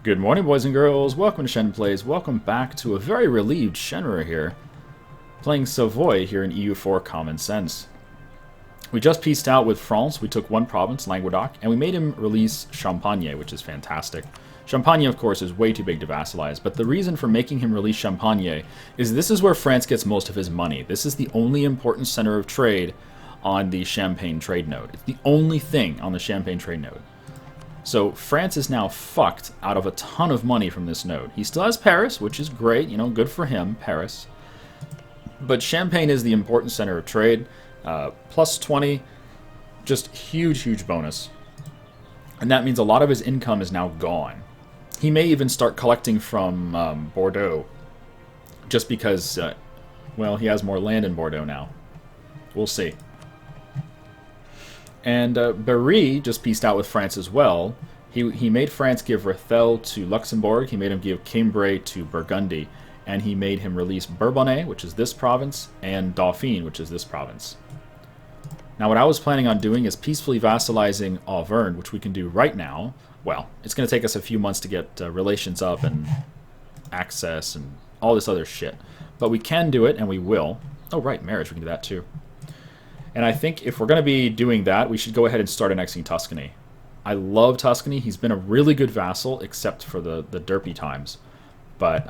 Good morning, boys and girls. Welcome to Shen Plays. Welcome back to a very relieved shenryyr here, playing Savoy here in EU4 Common Sense. We just pieced out with France. We took one province, Languedoc, and we made him release Champagne, which is fantastic. Champagne, of course, is way too big to vassalize, but the reason for making him release Champagne is this is where France gets most of his money. This is the only important center of trade on the Champagne trade node. It's the only thing on the Champagne trade node. So France is now fucked out of a ton of money from this node. He still has Paris, which is great, you know, good for him, Paris. But Champagne is the important center of trade. Plus 20, just huge bonus. And that means a lot of his income is now gone. He may even start collecting from Bordeaux, just because, well, he has more land in Bordeaux now. We'll see. And Berry just pieced out with France as well. He made France give Rethel to Luxembourg. He made him give Cambrai to Burgundy. And he made him release Bourbonnais, which is this province, and Dauphine, which is this province. Now what I was planning on doing is peacefully vassalizing Auvergne, which we can do right now. Well, it's going to take us a few months to get relations up and access and all this other shit. But we can do it, and we will. Oh, right, marriage, we can do that too. And I think if we're going to be doing that, we should go ahead and start annexing Tuscany. I love Tuscany. He's been a really good vassal, except for the derpy times. But,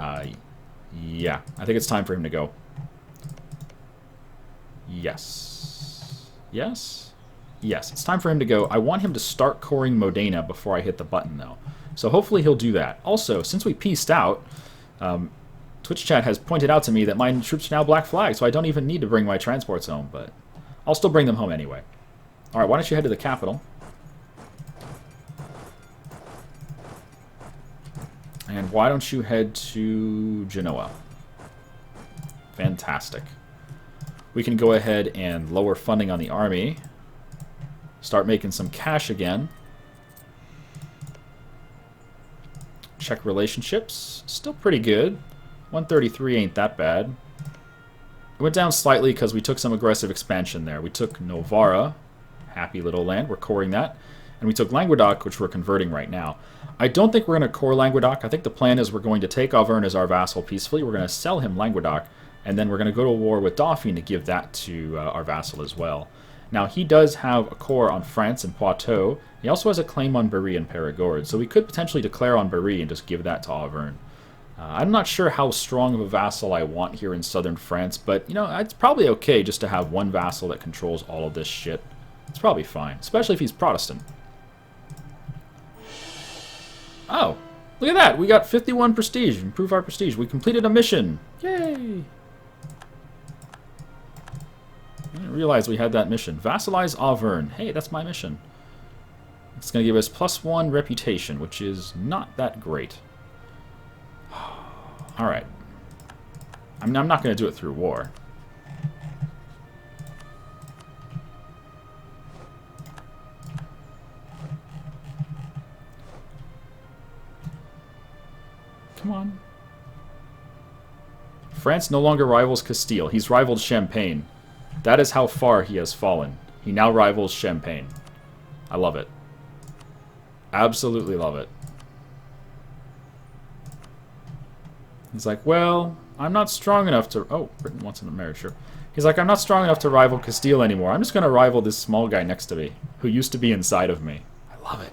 yeah, I think it's time for him to go. Yes. Yes? Yes, it's time for him to go. I want him to start coring Modena before I hit the button, though. So hopefully he'll do that. Also, since we pieced out, Twitch chat has pointed out to me that my troops are now black flagged, so I don't even need to bring my transports home, but I'll still bring them home anyway. Alright, why don't you head to the capital? And why don't you head to Genoa? Fantastic. We can go ahead and lower funding on the army. Start making some cash again. Check relationships. Still pretty good. 133 ain't that bad. It went down slightly because we took some aggressive expansion there. We took Novara, happy little land, we're coring that. And we took Languedoc, which we're converting right now. I don't think we're going to core Languedoc. I think the plan is we're going to take Auvergne as our vassal peacefully. We're going to sell him Languedoc, and then we're going to go to war with Dauphine to give that to our vassal as well. Now, he does have a core on France and Poitou. He also has a claim on Berry and Périgord, so we could potentially declare on Berry and just give that to Auvergne. I'm not sure how strong of a vassal I want here in southern France, but, you know, it's probably okay just to have one vassal that controls all of this shit. It's probably fine, especially if he's Protestant. Oh, look at that! We got 51 prestige. Improve our prestige. We completed a mission. Yay! I didn't realize we had that mission. Vassalize Auvergne. Hey, that's my mission. It's going to give us +1 reputation, which is not that great. Alright. I'm not going to do it through war. Come on. France no longer rivals Castile. He's rivaled Champagne. That is how far he has fallen. He now rivals Champagne. I love it. Absolutely love it. He's like, well, I'm not strong enough to... Oh, Britain wants a marriage, sure. He's like, I'm not strong enough to rival Castile anymore. I'm just going to rival this small guy next to me, who used to be inside of me. I love it.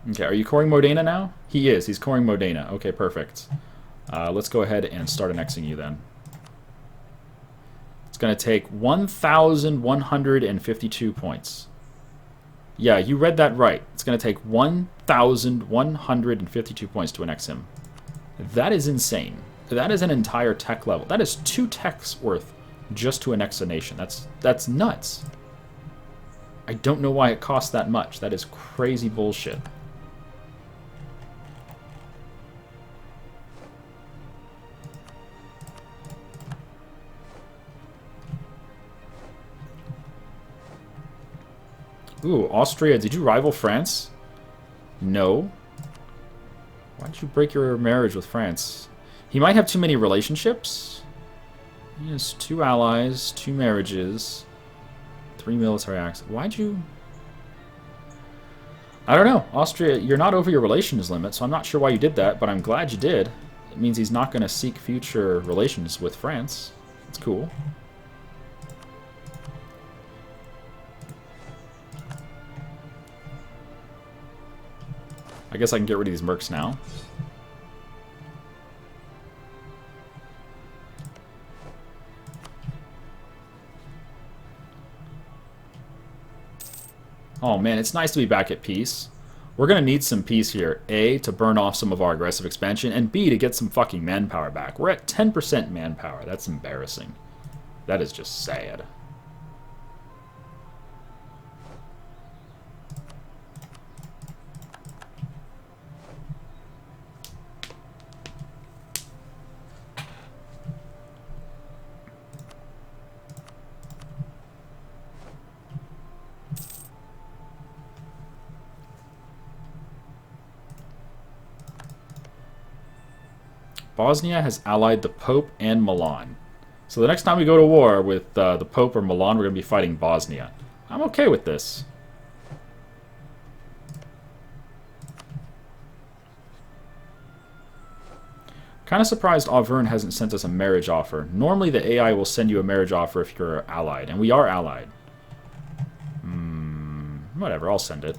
Okay, are you coring Modena now? He is. He's coring Modena. Okay, perfect. Let's go ahead and start annexing you then. It's going to take 1,152 points. Yeah, you read that right. It's going to take 1,152 points to annex him. That is insane. That is an entire tech level. That is 2 techs worth just to annex a nation. That's nuts. I don't know why it costs that much. That is crazy bullshit. Ooh, Austria. Did you rival France? No. Why did you break your marriage with France? He might have too many relationships. He has 2 allies, 2 marriages, 3 military acts. Why'd you... I don't know. Austria, you're not over your relations limit, so I'm not sure why you did that, but I'm glad you did. It means he's not going to seek future relations with France. It's cool. I guess I can get rid of these mercs now. Oh man, it's nice to be back at peace. We're going to need some peace here. A, to burn off some of our aggressive expansion, and B, to get some fucking manpower back. We're at 10% manpower. That's embarrassing. That is just sad. Bosnia has allied the Pope and Milan. So the next time we go to war with the Pope or Milan, we're going to be fighting Bosnia. I'm okay with this. Kind of surprised Auvergne hasn't sent us a marriage offer. Normally the AI will send you a marriage offer if you're allied, and we are allied. Whatever, I'll send it.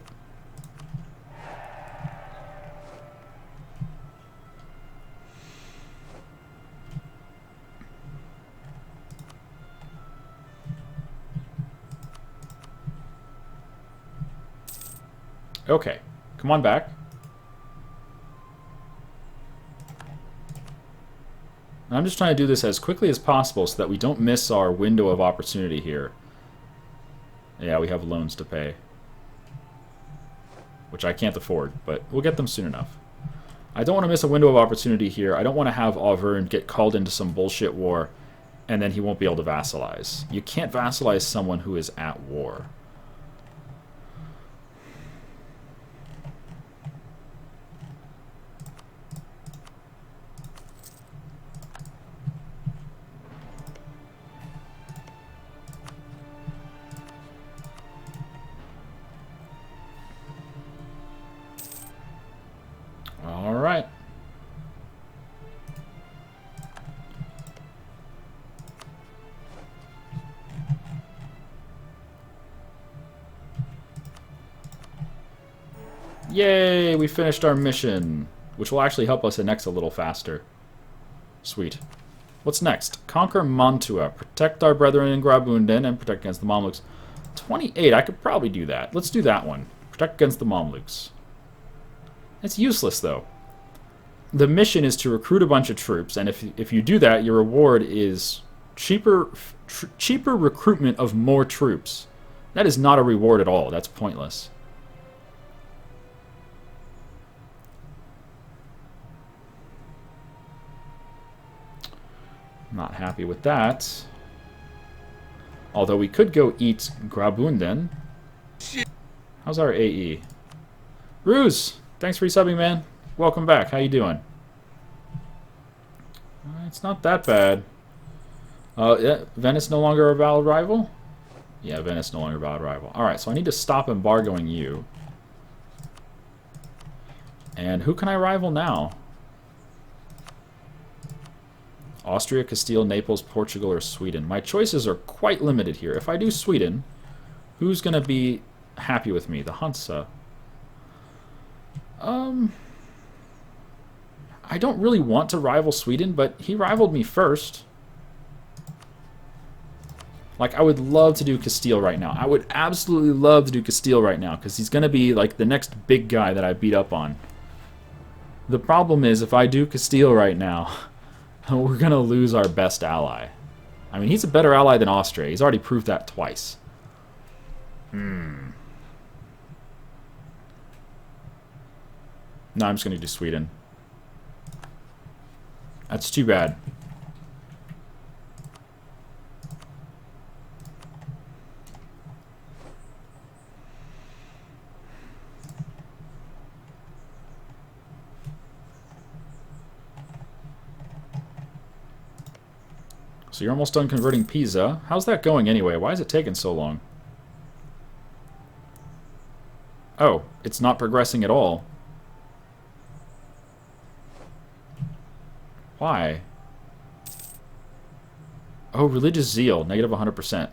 Okay, come on back. I'm just trying to do this as quickly as possible so that we don't miss our window of opportunity here. Yeah, we have loans to pay. Which I can't afford, but we'll get them soon enough. I don't want to miss a window of opportunity here. I don't want to have Auvergne get called into some bullshit war and then he won't be able to vassalize. You can't vassalize someone who is at war. Alright. Yay, we finished our mission, which will actually help us annex a little faster. Sweet. What's next? Conquer Mantua. Protect our brethren in Graubünden and protect against the Mamluks. 28, I could probably do that. Let's do that one. Protect against the Mamluks. It's useless, though. The mission is to recruit a bunch of troops, and if you do that, your reward is cheaper recruitment of more troops. That is not a reward at all. That's pointless. Not happy with that. Although we could go eat Graubünden. How's our AE? Ruse! Thanks for resubbing, man. Welcome back. How you doing? It's not that bad. Yeah, Venice no longer a valid rival? Yeah, Venice no longer a valid rival. Alright, so I need to stop embargoing you. And who can I rival now? Austria, Castile, Naples, Portugal, or Sweden. My choices are quite limited here. If I do Sweden, who's going to be happy with me? The Hansa. I don't really want to rival Sweden, but he rivaled me first. Like, I would love to do Castile right now. I would absolutely love to do Castile right now, because he's going to be, like, the next big guy that I beat up on. The problem is, if I do Castile right now, we're going to lose our best ally. I mean, he's a better ally than Austria. He's already proved that twice. No, I'm just going to do Sweden. That's too bad. So you're almost done converting Pisa. How's that going anyway? Why is it taking so long? Oh, it's not progressing at all. Why? Oh, religious zeal, negative 100%.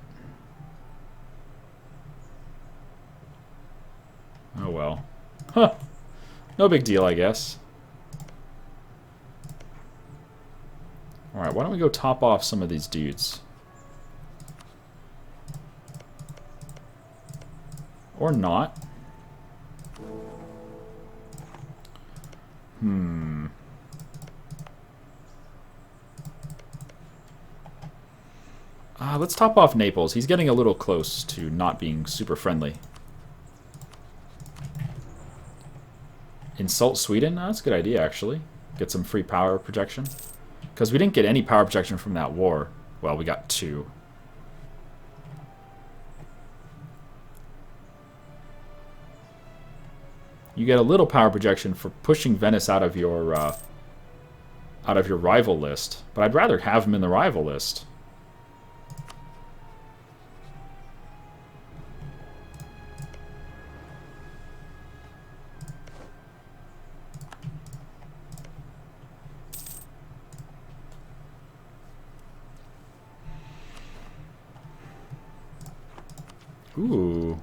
Oh well. Huh. No big deal, I guess. Alright, why don't we go top off some of these dudes? Or not. Let's top off Naples. He's getting a little close to not being super friendly. Insult Sweden? Oh, that's a good idea, actually. Get some free power projection. Because we didn't get any power projection from that war. Well, we got 2. You get a little power projection for pushing Venice out of your rival list. But I'd rather have him in the rival list. Ooh.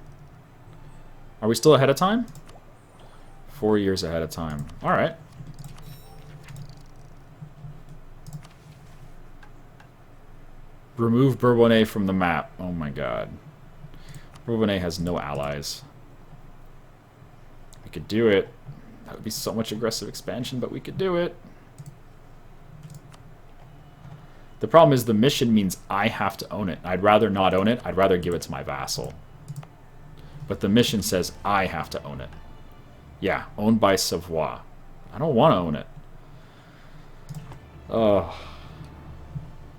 Are we still ahead of time? 4 years ahead of time. Alright. Remove Bourbonnais from the map. Oh my god. Bourbonnais has no allies. We could do it. That would be so much aggressive expansion, but we could do it. The problem is the mission means I have to own it. I'd rather not own it. I'd rather give it to my vassal. But the mission says I have to own it. Yeah, owned by Savoy. I don't want to own it. Ugh.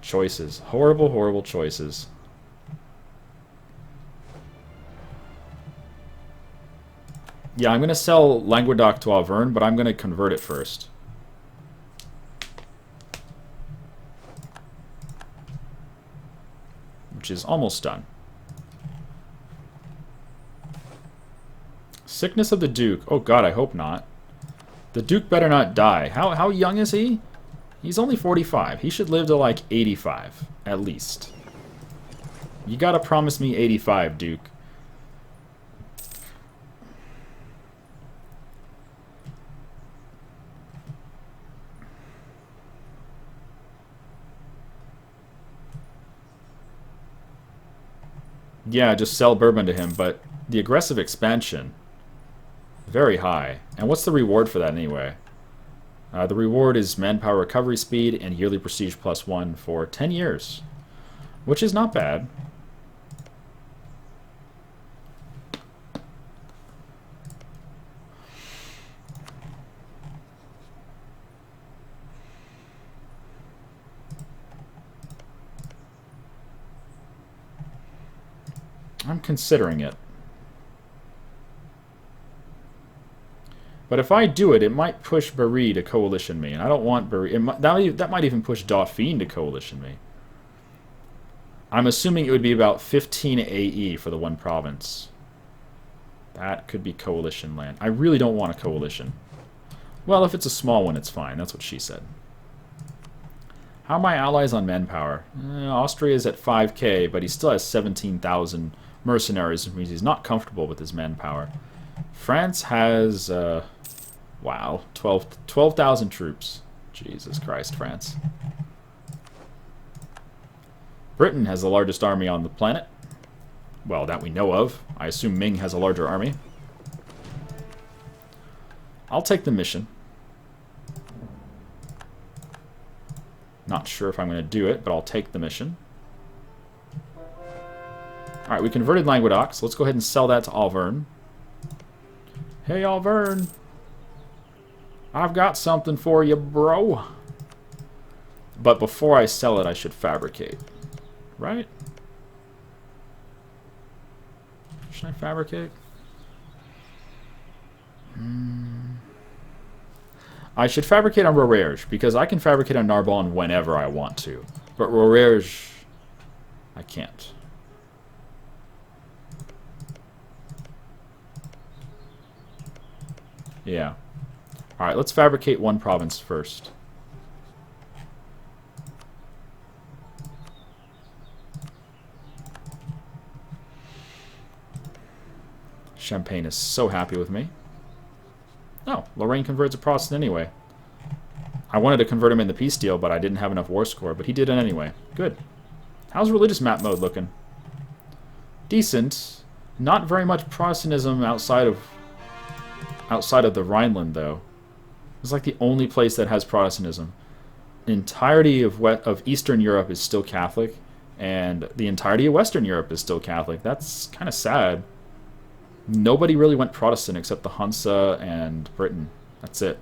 Choices. Horrible, horrible choices. Yeah, I'm going to sell Languedoc to Auvergne, but I'm going to convert it first. Which is almost done. Sickness of the Duke. Oh god, I hope not. The Duke better not die. How young is he? He's only 45. He should live to like 85, at least. You gotta promise me 85, Duke. Yeah, just sell Bourbon to him, but the aggressive expansion, very high. And what's the reward for that anyway? The reward is manpower recovery speed and yearly prestige +1 for 10 years, which is not bad. I'm considering it. But if I do it, it might push Berry to coalition me, and I don't want Berry. That might even push Dauphine to coalition me. I'm assuming it would be about 15 AE for the one province. That could be coalition land. I really don't want a coalition. Well, if it's a small one, it's fine. That's what she said. How are my allies on manpower? Austria is at 5k, but he still has 17,000 mercenaries, which means he's not comfortable with his manpower. France has, wow, 12,000 troops. Jesus Christ, France. Britain has the largest army on the planet. Well, that we know of. I assume Ming has a larger army. I'll take the mission. Not sure if I'm going to do it, but I'll take the mission. Alright, we converted Languedoc, so let's go ahead and sell that to Auvergne. Hey, Auvergne. I've got something for you, bro. But before I sell it, I should fabricate. Right? Should I fabricate? I should fabricate on Rouergue, because I can fabricate on Narbonne whenever I want to. But Rouergue, I can't. Yeah. Alright, let's fabricate one province first. Champagne is so happy with me. Oh, Lorraine converts a Protestant anyway. I wanted to convert him in the peace deal, but I didn't have enough war score. But he did it anyway. Good. How's religious map mode looking? Decent. Not very much Protestantism outside of the Rhineland, though. It's like the only place that has Protestantism. The entirety of Eastern Europe is still Catholic, and the entirety of Western Europe is still Catholic. That's kind of sad. Nobody really went Protestant except the Hansa and Britain. That's it.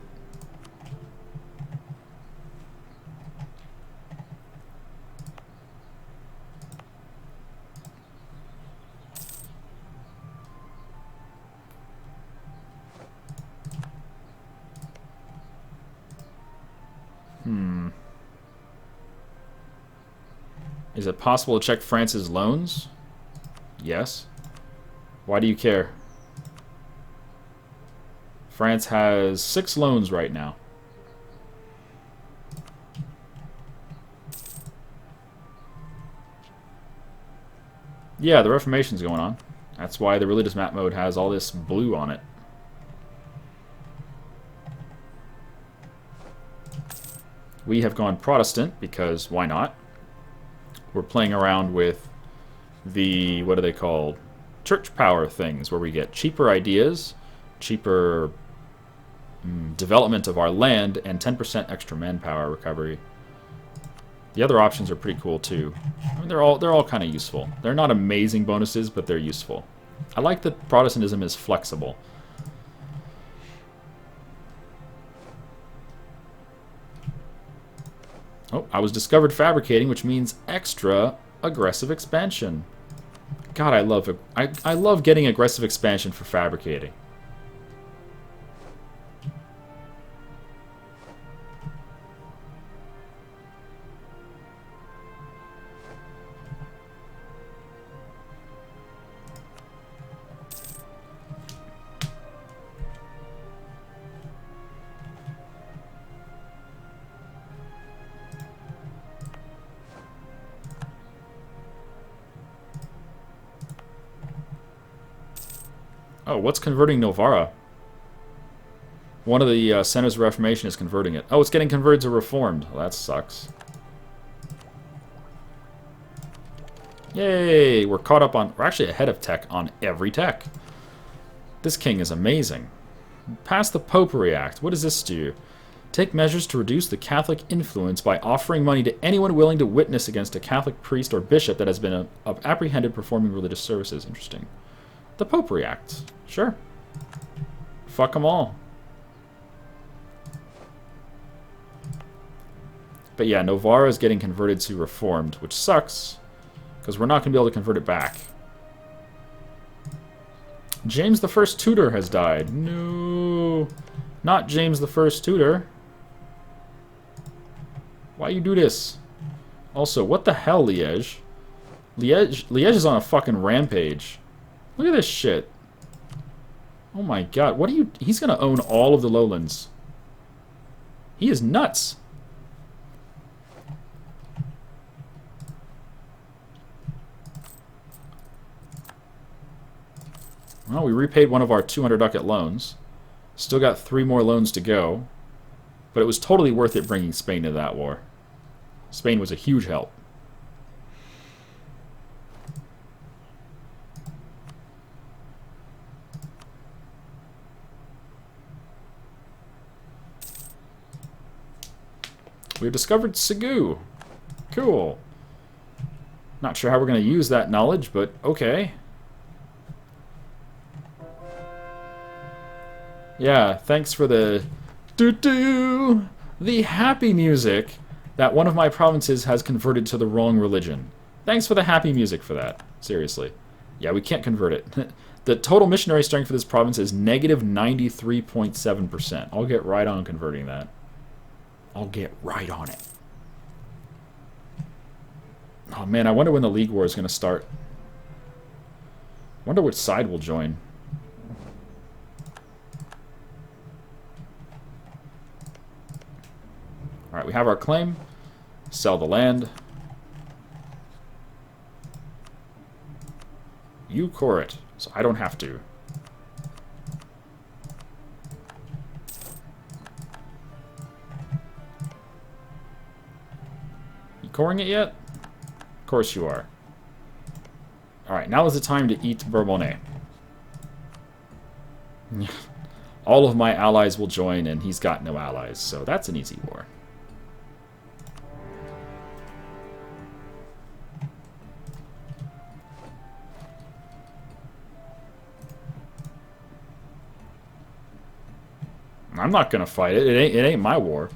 Is it possible to check France's loans? Yes. Why do you care? France has 6 loans right now. Yeah, the Reformation's going on. That's why the religious map mode has all this blue on it. We have gone Protestant because why not? We're playing around with the, what are they called? Church power things, where we get cheaper ideas, cheaper development of our land, and 10% extra manpower recovery. The other options are pretty cool too. I mean, they're all kind of useful. They're not amazing bonuses, but they're useful. I like that Protestantism is flexible. Oh, I was discovered fabricating, which means extra aggressive expansion. God, I love getting aggressive expansion for fabricating. Oh, what's converting Novara? One of the Centers of Reformation is converting it. Oh, it's getting converted to Reformed. Well, that sucks. Yay! We're caught up on... We're actually ahead of tech on every tech. This king is amazing. Pass the Popery Act. What does this do? Take measures to reduce the Catholic influence by offering money to anyone willing to witness against a Catholic priest or bishop that has been apprehended performing religious services. Interesting. The Popery Act. Sure. Fuck them all. But yeah, Novara is getting converted to Reformed, which sucks, because we're not going to be able to convert it back. James the First Tudor has died. No. Not James the First Tudor. Why you do this? Also, what the hell, Liège? Liège is on a fucking rampage. Look at this shit. Oh my god, what are you... He's gonna own all of the lowlands. He is nuts. Well, we repaid one of our 200 ducat loans. Still got 3 more loans to go. But it was totally worth it bringing Spain to that war. Spain was a huge help. We've discovered Segu. Cool. Not sure how we're going to use that knowledge, but okay. Yeah, thanks for the doo-doo, the happy music that one of my provinces has converted to the wrong religion. Thanks for the happy music for that. Seriously. Yeah, we can't convert it. The total missionary strength for this province is negative 93.7%. I'll get right on converting that. I'll get right on it. Oh man, I wonder when the League War is going to start. I wonder which side will join. Alright, we have our claim. Sell the land. You core it, so I don't have to. You coring it yet? Of course you are. Alright, now is the time to eat Bourbonnais. All of my allies will join, and he's got no allies, so that's an easy war. I'm not gonna fight it. It ain't my war.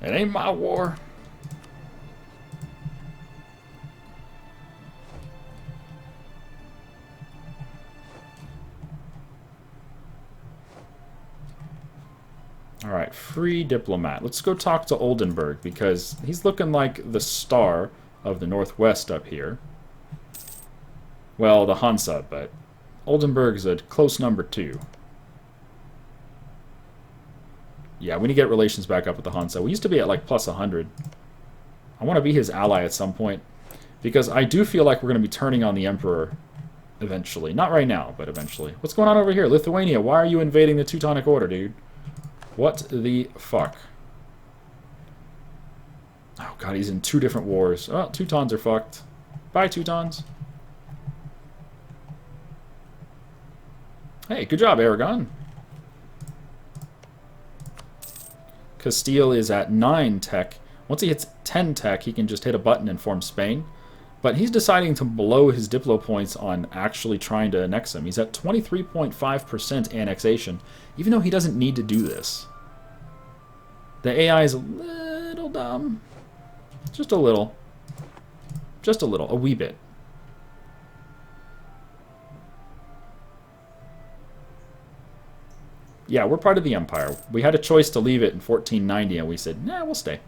It ain't my war. Alright, free diplomat. Let's go talk to Oldenburg, because he's looking like the star of the Northwest up here. Well, the Hansa, but Oldenburg is a close number 2. Yeah, we need to get relations back up with the Hansa. We used to be at like plus 100. I want to be his ally at some point, because I do feel like we're going to be turning on the Emperor eventually. Not right now, but eventually. What's going on over here? Lithuania, why are you invading the Teutonic Order, dude? What the fuck? Oh god, he's in 2 different wars. Oh, Teutons are fucked. Bye, Teutons. Hey, good job, Aragon. Castile is at 9 tech. Once he hits 10 tech, he can just hit a button and form Spain. But he's deciding to blow his Diplo points on actually trying to annex him. He's at 23.5% annexation, even though he doesn't need to do this. The AI is a little dumb. Just a little. Just a little. A wee bit. Yeah, we're part of the Empire. We had a choice to leave it in 1490, and we said, nah, we'll stay.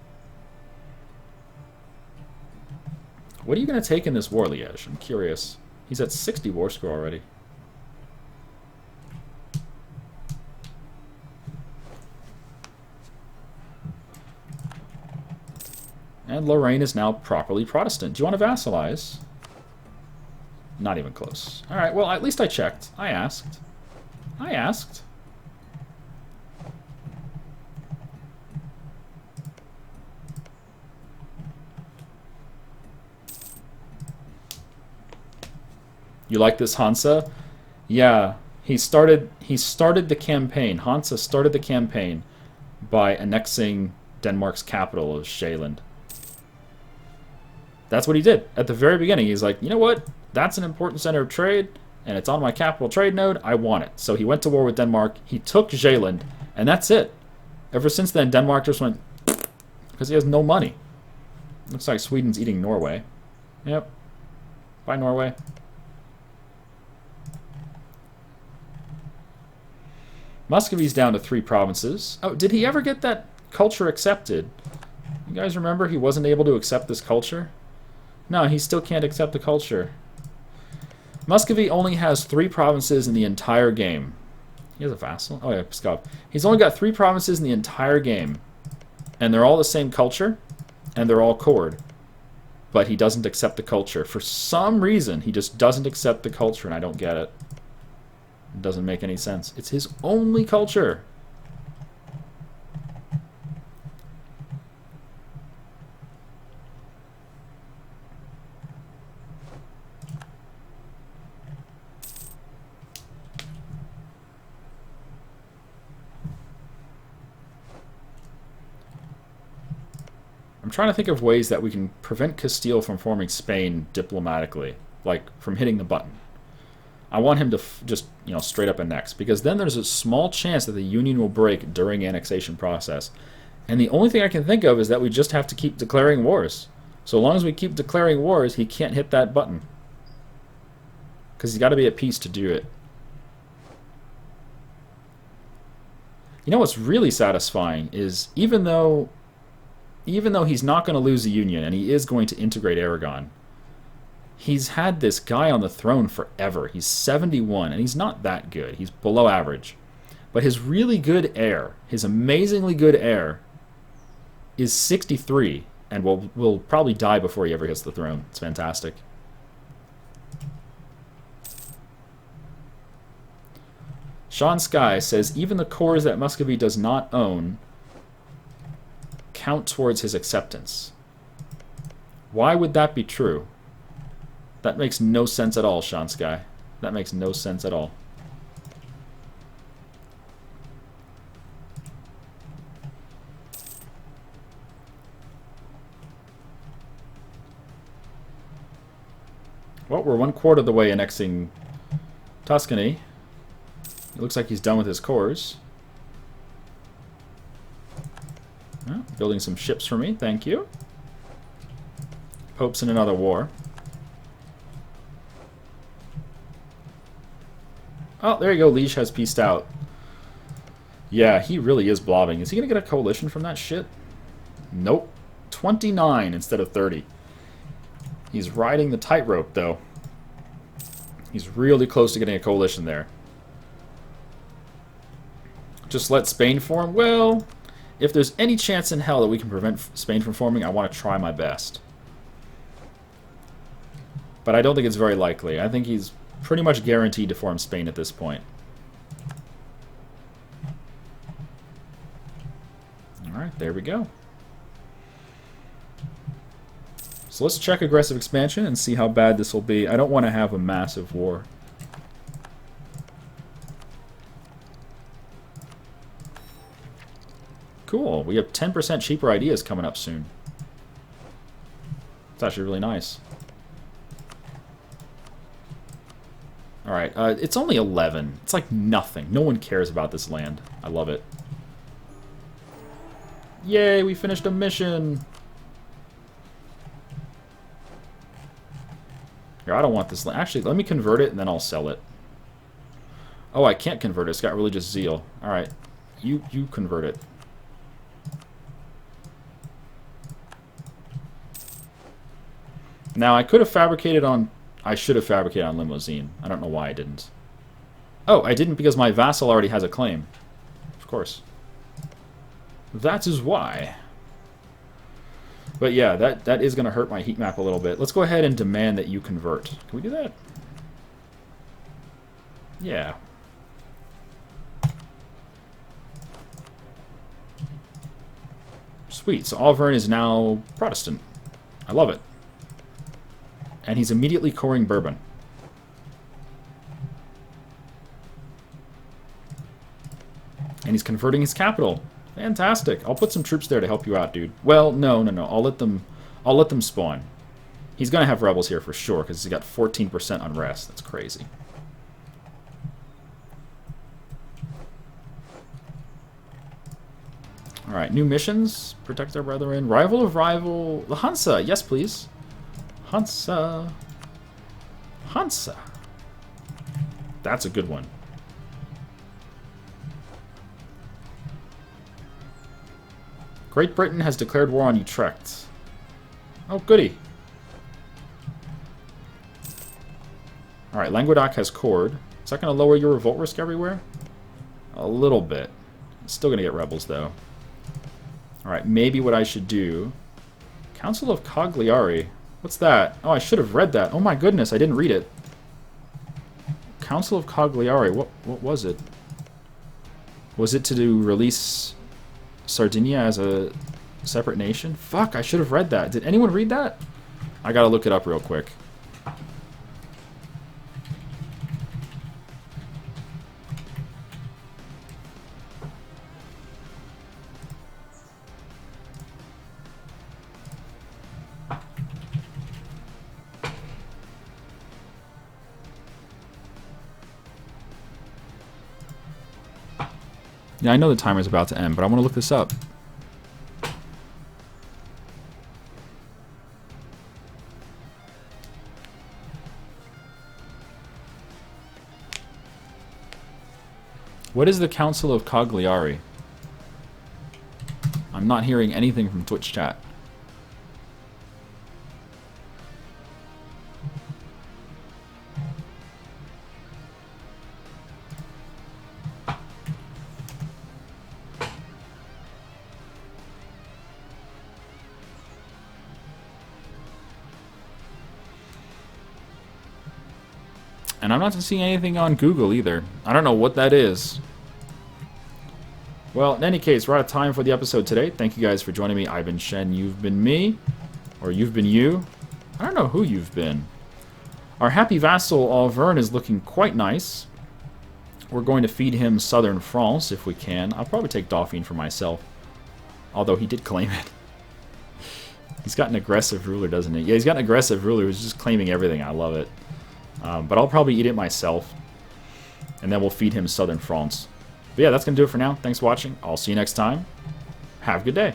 What are you going to take in this war, Liège? I'm curious. He's at 60 war score already. And Lorraine is now properly Protestant. Do you want to vassalize? Not even close. Alright, well, at least I checked. I asked. I asked. You like this Hansa? Yeah, he started the campaign. Hansa started the campaign by annexing Denmark's capital of Sjælland. That's what he did at the very beginning. He's like, you know what? That's an important center of trade, and it's on my capital trade node. I want it. So he went to war with Denmark. He took Sjælland, and that's it. Ever since then, Denmark just went because he has no money. Looks like Sweden's eating Norway. Yep. Bye, Norway. Muscovy's down to 3 provinces. Oh, did he ever get that culture accepted? You guys remember he wasn't able to accept this culture? No, he still can't accept the culture. Muscovy only has 3 provinces in the entire game. He has a vassal? Oh yeah, Pskov. He's only got 3 provinces in the entire game. And they're all the same culture, and they're all cored. But he doesn't accept the culture. For some reason, he just doesn't accept the culture, and I don't get it. It doesn't make any sense. It's his only culture. I'm trying to think of ways that we can prevent Castile from forming Spain diplomatically, like from hitting the button. I want him to just, you know, straight up annex, because then there's a small chance that the Union will break during annexation process. And the only thing I can think of is that we just have to keep declaring wars. So long as we keep declaring wars, he can't hit that button. Because he's got to be at peace to do it. You know what's really satisfying is, even though even though he's not going to lose the Union, and he is going to integrate Aragon, he's had this guy on the throne forever. He's 71, and he's not that good. He's below average. But his really good heir, his amazingly good heir, is 63, and will probably die before he ever hits the throne. It's fantastic. Sean Sky says, even the cores that Muscovy does not own count towards his acceptance. Why would that be true? That makes no sense at all, Sean Sky. That makes no sense at all. Well, we're 1/4 of the way annexing Tuscany. It looks like he's done with his cores. Oh, building some ships for me, thank you. Pope's in another war. Oh, there you go, Liege has pieced out. Yeah, he really is blobbing. Is he going to get a coalition from that shit? Nope. 29 instead of 30. He's riding the tightrope, though. He's really close to getting a coalition there. Just let Spain form? Well, if there's any chance in hell that we can prevent Spain from forming, I want to try my best. But I don't think it's very likely. I think he's pretty much guaranteed to form Spain at this point. Alright, there we go. So let's check aggressive expansion and see how bad this will be. I don't want to have a massive war. Cool. We have 10% cheaper ideas coming up soon. It's actually really nice. Alright, it's only 11. It's like nothing. No one cares about this land. I love it. Yay, we finished a mission! Here, I don't want this land. Actually, let me convert it and then I'll sell it. Oh, I can't convert it. It's got religious zeal. Alright, you convert it. Now, I could have fabricated on... I should have fabricated on Limousine. I don't know why I didn't. Oh, I didn't because my vassal already has a claim. Of course. That is why. But yeah, that is going to hurt my heat map a little bit. Let's go ahead and demand that you convert. Can we do that? Yeah. Sweet. So Auvergne is now Protestant. I love it. And he's immediately coring Bourbon. And he's converting his capital. Fantastic. I'll put some troops there to help you out, dude. Well, no. I'll let them spawn. He's gonna have rebels here for sure because he's got 14% unrest. That's crazy. All right, new missions. Protect our brethren. Rival of rival. The Hansa. Yes, please. Hansa. Hansa. That's a good one. Great Britain has declared war on Utrecht. Oh, goody. Alright, Languedoc has cord. Is that going to lower your revolt risk everywhere? A little bit. It's still going to get rebels, though. Alright, maybe what I should do... Council of Cagliari. What's that? Oh, I should have read that. Oh my goodness, I didn't read it. Council of Cagliari. What was it? Was it to release Sardinia as a separate nation? Fuck, I should have read that. Did anyone read that? I gotta look it up real quick. Yeah, I know the timer's about to end, but I want to look this up. What is the Council of Cagliari? I'm not hearing anything from Twitch chat. And I'm not seeing anything on Google either. I don't know what that is. Well, in any case, we're out of time for the episode today. Thank you guys for joining me. I've been Shen, you've been me. Or you've been you. I don't know who you've been. Our happy vassal, Auvergne, is looking quite nice. We're going to feed him southern France if we can. I'll probably take Dauphine for myself. Although he did claim it. He's got an aggressive ruler, doesn't he? Yeah, he's got an aggressive ruler who's just claiming everything. I love it. But I'll probably eat it myself. And then we'll feed him southern France. But yeah, that's going to do it for now. Thanks for watching. I'll see you next time. Have a good day.